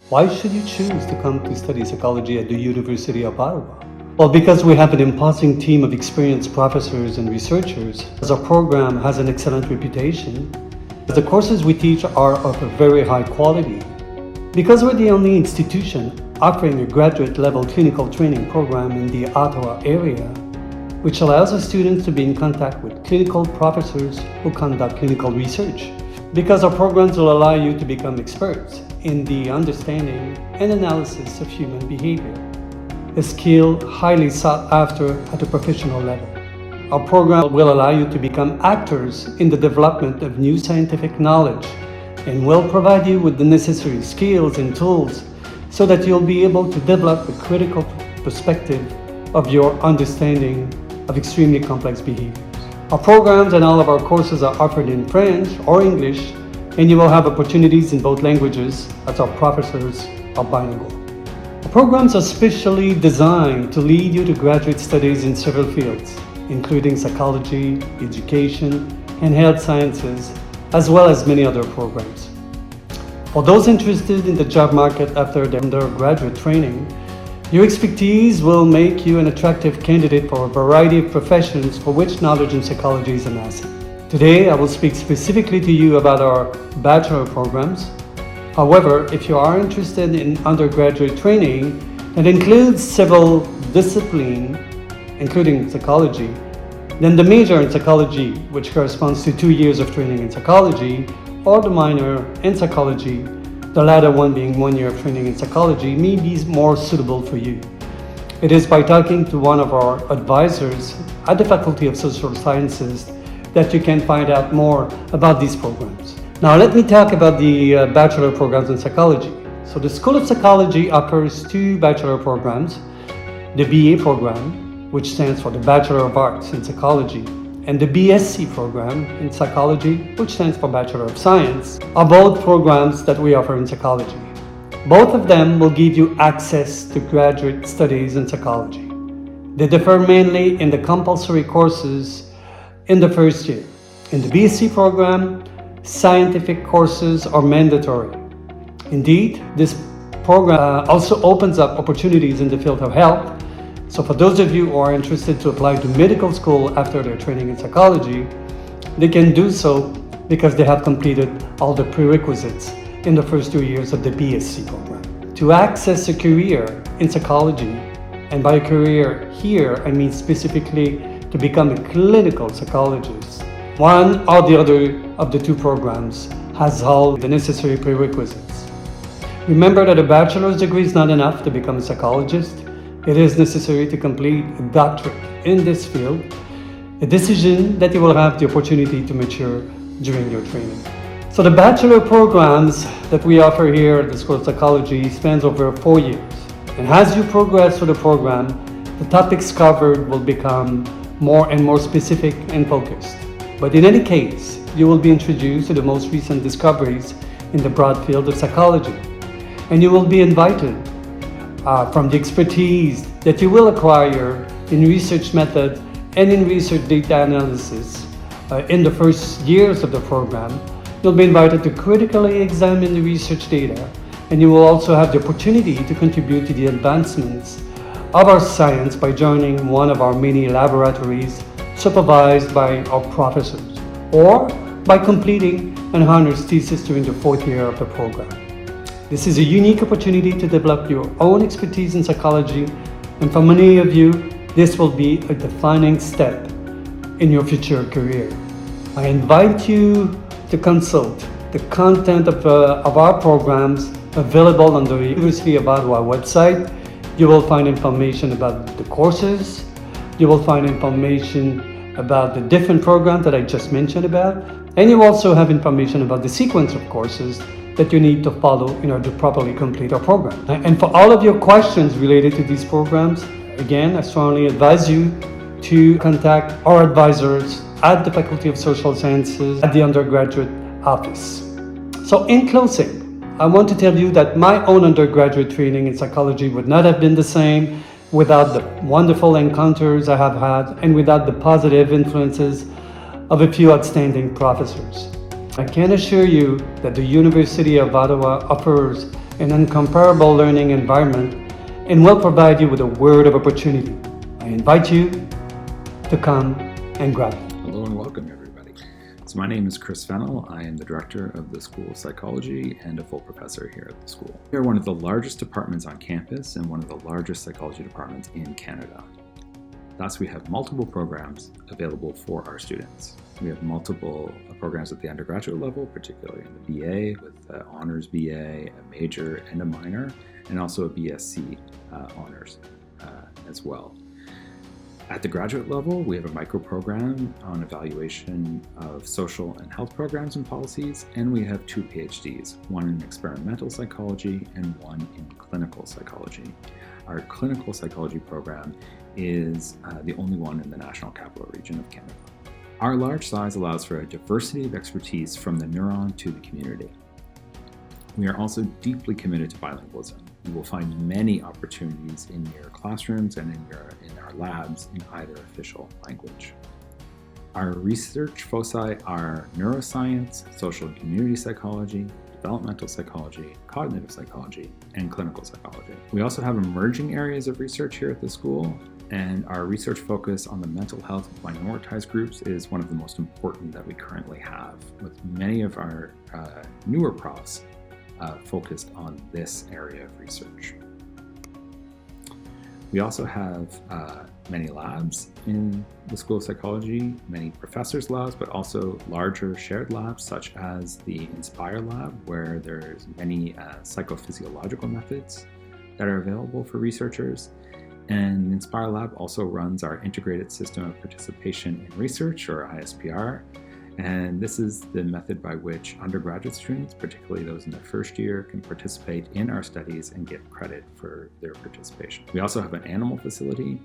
Why should you choose to come to study psychology at the University of Ottawa? Well, because we have an imposing team of experienced professors and researchers, as our program has an excellent reputation, the courses we teach are of a very high quality, because we're the only institution offering a graduate-level clinical training program in the Ottawa area, which allows our students to be in contact with clinical professors who conduct clinical research, because our programs will allow you to become experts in the understanding and analysis of human behavior, a skill highly sought after at a professional level. Our program will allow you to become actors in the development of new scientific knowledge and will provide you with the necessary skills and tools so that you'll be able to develop a critical perspective of your understanding of extremely complex behaviors. Our programs and all of our courses are offered in French or English, and you will have opportunities in both languages as our professors are bilingual. Our programs are specially designed to lead you to graduate studies in several fields, including psychology, education, and health sciences, as well as many other programs. For those interested in the job market after their undergraduate training, your expertise will make you an attractive candidate for a variety of professions for which knowledge in psychology is an asset. Today, I will speak specifically to you about our bachelor programs. However, if you are interested in undergraduate training that includes several disciplines, including psychology, then the major in psychology, which corresponds to 2 years of training in psychology, or the minor in psychology, the latter one being 1 year of training in psychology, may be more suitable for you. It is by talking to one of our advisors at the Faculty of Social Sciences that you can find out more about these programs. Now let me talk about the bachelor programs in psychology. So the School of Psychology offers 2 bachelor programs, the BA program, which stands for the Bachelor of Arts in Psychology, and the BSc program in Psychology, which stands for Bachelor of Science, are both programs that we offer in psychology. Both of them will give you access to graduate studies in psychology. They differ mainly in the compulsory courses in the first year. In the BSc program, scientific courses are mandatory. Indeed, this program also opens up opportunities in the field of health. So for those of you who are interested to apply to medical school after their training in psychology, they can do so because they have completed all the prerequisites in the first 2 years of the BSc program. To access a career in psychology, and by a career here, I mean specifically to become a clinical psychologist, one or the other of the 2 programs has all the necessary prerequisites. Remember that a bachelor's degree is not enough to become a psychologist. It is necessary to complete a doctorate in this field, a decision that you will have the opportunity to mature during your training. So the bachelor programs that we offer here at the School of Psychology spans over 4 years. And as you progress through the program, the topics covered will become more and more specific and focused. But in any case, you will be introduced to the most recent discoveries in the broad field of psychology. And you will be invited from the expertise that you will acquire in research methods and in research data analysis in the first years of the program. You'll be invited to critically examine the research data, and you will also have the opportunity to contribute to the advancements of our science by joining one of our many laboratories supervised by our professors, or by completing an honors thesis during the 4th year of the program. This is a unique opportunity to develop your own expertise in psychology, and for many of you, this will be a defining step in your future career. I invite you to consult the content of our programs available on the University of Ottawa website. You will find information about the courses, you will find information about the different programs that I just mentioned about, and you also have information about the sequence of courses that you need to follow in order to properly complete our program. And for all of your questions related to these programs, again, I strongly advise you to contact our advisors at the Faculty of Social Sciences at the undergraduate office. So in closing, I want to tell you that my own undergraduate training in psychology would not have been the same without the wonderful encounters I have had and without the positive influences of a few outstanding professors. I can assure you that the University of Ottawa offers an incomparable learning environment, and will provide you with a world of opportunity. I invite you to come and grab it. Hello and welcome, everybody. So my name is Chris Fennell. I am the director of the School of Psychology and a full professor here at the school. We are one of the largest departments on campus and one of the largest psychology departments in Canada. Thus, we have multiple programs available for our students. We have multiple programs at the undergraduate level, particularly in the BA with the honors BA, a major and a minor, and also a BSc honors as well. At the graduate level, we have a micro program on evaluation of social and health programs and policies, and we have 2 PhDs, one in experimental psychology and one in clinical psychology. Our clinical psychology program is the only one in the National Capital Region of Canada. Our large size allows for a diversity of expertise from the neuron to the community. We are also deeply committed to bilingualism. You will find many opportunities in your classrooms and in our labs in either official language. Our research foci are neuroscience, social and community psychology, developmental psychology, cognitive psychology, and clinical psychology. We also have emerging areas of research here at the school, and our research focus on the mental health of minoritized groups is one of the most important that we currently have, with many of our newer profs focused on this area of research. We also have many labs in the School of Psychology, many professors' labs, but also larger shared labs such as the Inspire Lab, where there's many psychophysiological methods that are available for researchers. And the Inspire Lab also runs our Integrated System of Participation in Research, or ISPR. And this is the method by which undergraduate students, particularly those in their first year, can participate in our studies and get credit for their participation. We also have an animal facility,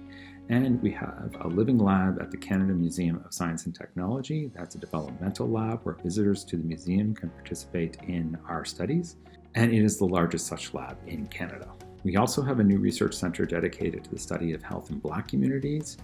and we have a living lab at the Canada Museum of Science and Technology. That's a developmental lab where visitors to the museum can participate in our studies, and it is the largest such lab in Canada. We also have a new research center dedicated to the study of health in Black communities.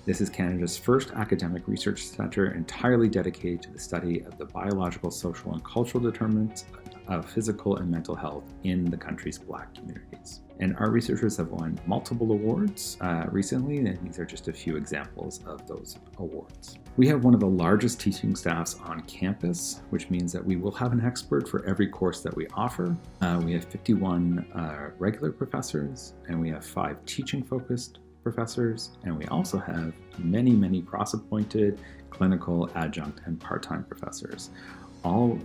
This is Canada's first academic research center entirely dedicated to the study of the biological, social, and cultural determinants of physical and mental health in the country's Black communities. And our researchers have won multiple awards recently, and these are just a few examples of those awards. We have one of the largest teaching staffs on campus, which means that we will have an expert for every course that we offer. We have 51 regular professors, and we have 5 teaching-focused professors, and we also have many cross-appointed clinical, adjunct, and part-time professors. All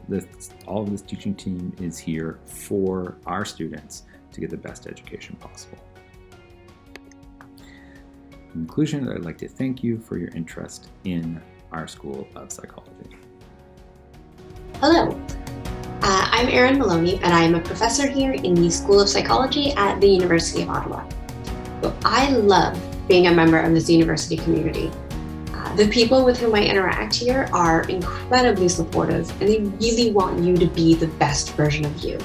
of this teaching team is here for our students to get the best education possible. In conclusion, I'd like to thank you for your interest in our School of Psychology. Hello, I'm Erin Maloney, and I am a professor here in the School of Psychology at the University of Ottawa. So I love being a member of this university community. The people with whom I interact here are incredibly supportive, and they really want you to be the best version of you.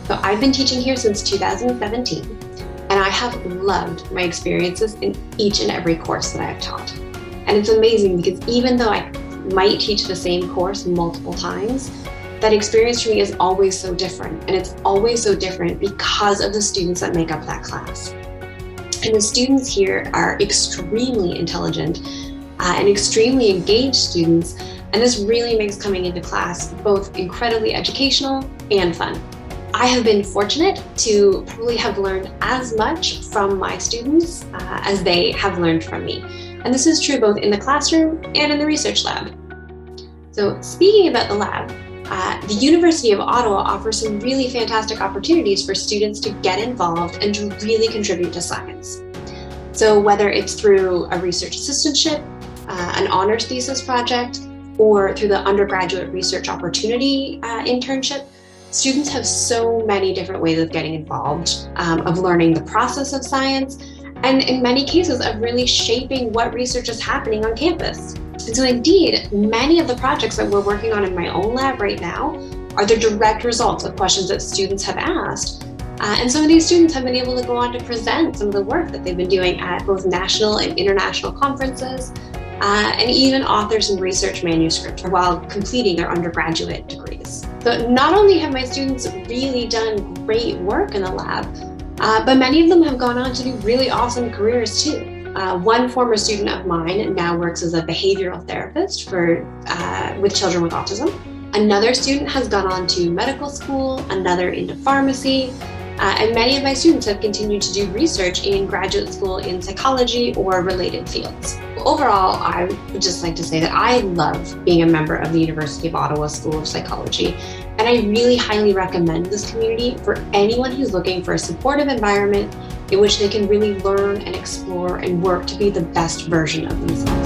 So I've been teaching here since 2017, and I have loved my experiences in each and every course that I have taught. And it's amazing because even though I might teach the same course multiple times, that experience for me is always so different. And it's always so different because of the students that make up that class. And the students here are extremely intelligent and extremely engaged students. And this really makes coming into class both incredibly educational and fun. I have been fortunate to probably have learned as much from my students as they have learned from me. And this is true both in the classroom and in the research lab. So speaking about the lab, the University of Ottawa offers some really fantastic opportunities for students to get involved and to really contribute to science. So whether it's through a research assistantship, an honors thesis project, or through the undergraduate research opportunity internship, students have so many different ways of getting involved, of learning the process of science, and in many cases of really shaping what research is happening on campus. And so indeed, many of the projects that we're working on in my own lab right now are the direct results of questions that students have asked. And some of these students have been able to go on to present some of the work that they've been doing at both national and international conferences, and even author some research manuscripts while completing their undergraduate degrees. So not only have my students really done great work in the lab, but many of them have gone on to do really awesome careers too. One former student of mine now works as a behavioral therapist with children with autism. Another student has gone on to medical school, another into pharmacy, and many of my students have continued to do research in graduate school in psychology or related fields. Overall, I would just like to say that I love being a member of the University of Ottawa School of Psychology, and I really highly recommend this community for anyone who's looking for a supportive environment in which they can really learn and explore and work to be the best version of themselves.